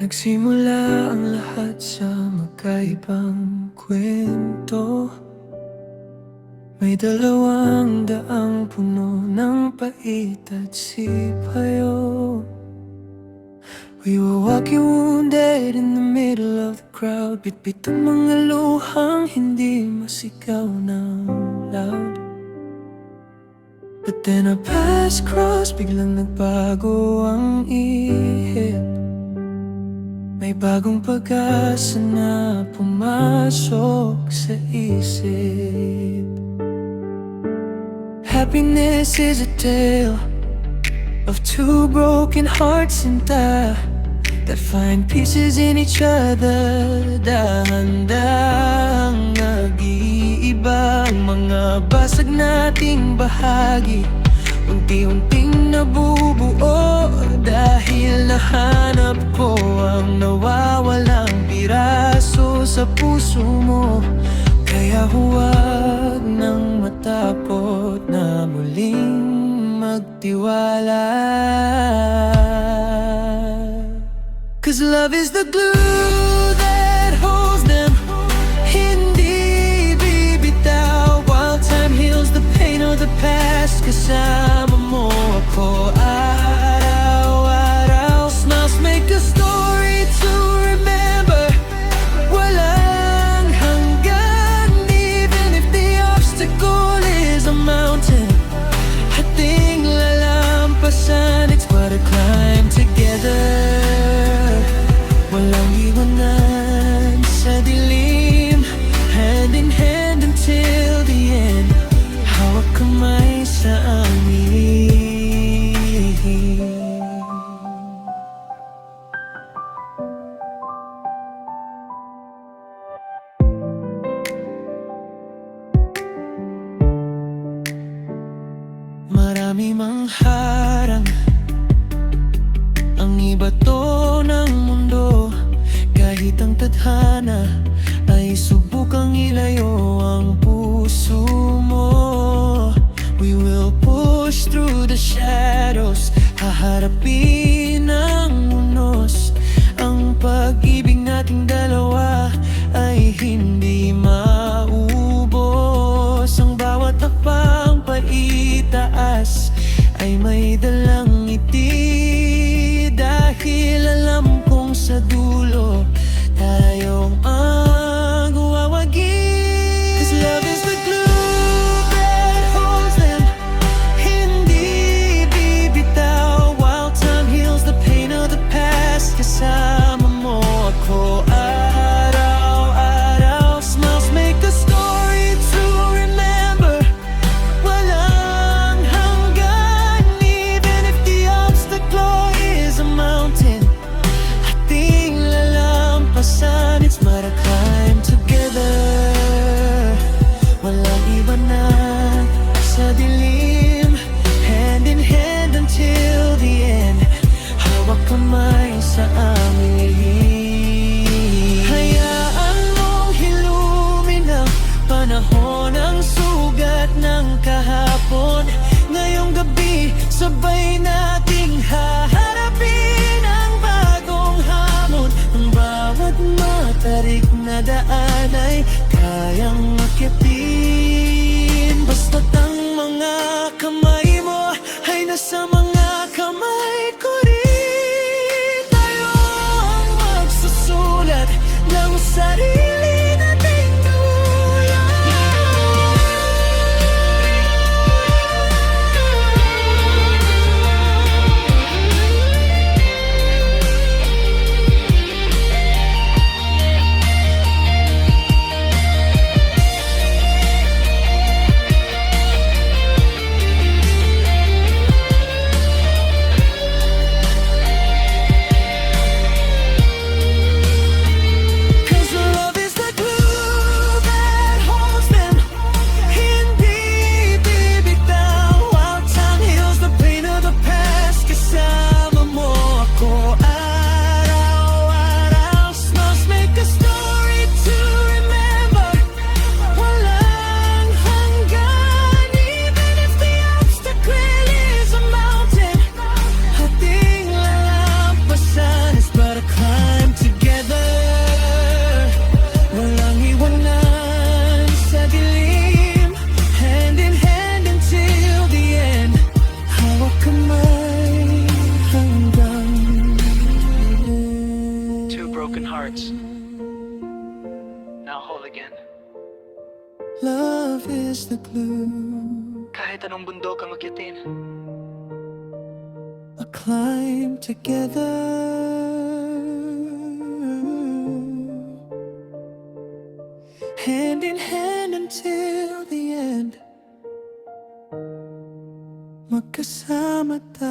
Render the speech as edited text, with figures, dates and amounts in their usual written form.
Nagsimula ang lahat sa magkaibang kwento. May 200 puno ng pait at sipayo. We were walking wounded in the middle of the crowd. Bitbit ang mga luhang hindi masigaw ng loud. But then our paths crossed, biglang nagbago ang ihip. May bagong pag-asa na pumasok sa isip. Happiness is a tale of two broken hearts that find pieces in each other. Dahan-dahang nag-iiba ang mga basag nating bahagi. Unti-unting nabubuo dahil nahanap ko ang nawawalang piraso sa puso mo. Kaya huwag nang matakot na muling magtiwala. 'Cause love is the glue that holds them. Hindi bibitaw while time heals the pain of the past. Kasama mo ako araw-araw. Smiles make a story to remember. Walang hanggan even if the obstacle is a mountain. Ating lalampasan, it's what a climb together. Walang iwanan sa dilim, hand in hand until the end. Hawak kamay sa amin. Marami mang harang ang ibato ng mundo. Kahit ang tadhana ay subukang ilayo ang puso mo. We will push through the shadows. Haharapin ang unos. Ang pag-ibig nating dalawa ay hindi maubos. Ang bawat hakbang paitaas ay may dalang ngiti. Dahil alam kong sa dulo tayong magwawagi. 'Cause love is the glue that holds them. Hindi bibitaw while time heals the pain of the past. Kasama mo ako araw-araw. Smiles make a story to remember. Walang hanggan even if the obstacle is a mountain. Ating lalampasan, it's what a climb together. Walang iba na sa dilim, hand in hand until the end. Hawak kamay sa amin. Hayaan mong hilumin ang panahon, ang sugat ng kahapon. Ngayong gabi, sabay nating haharapin ang bagong hamon. Ang bawat matarik na daan ay kayang akyatin. Basta't ang mga kamay mo ay nasa mga kamay ko rin. Tayo ang magsusulat ng sarili nating dulang. broken hearts now whole again. Love is the glue. Kahit anong bundok ang akyatin, A climb together. Hand in hand until the end. Magkasama tayo.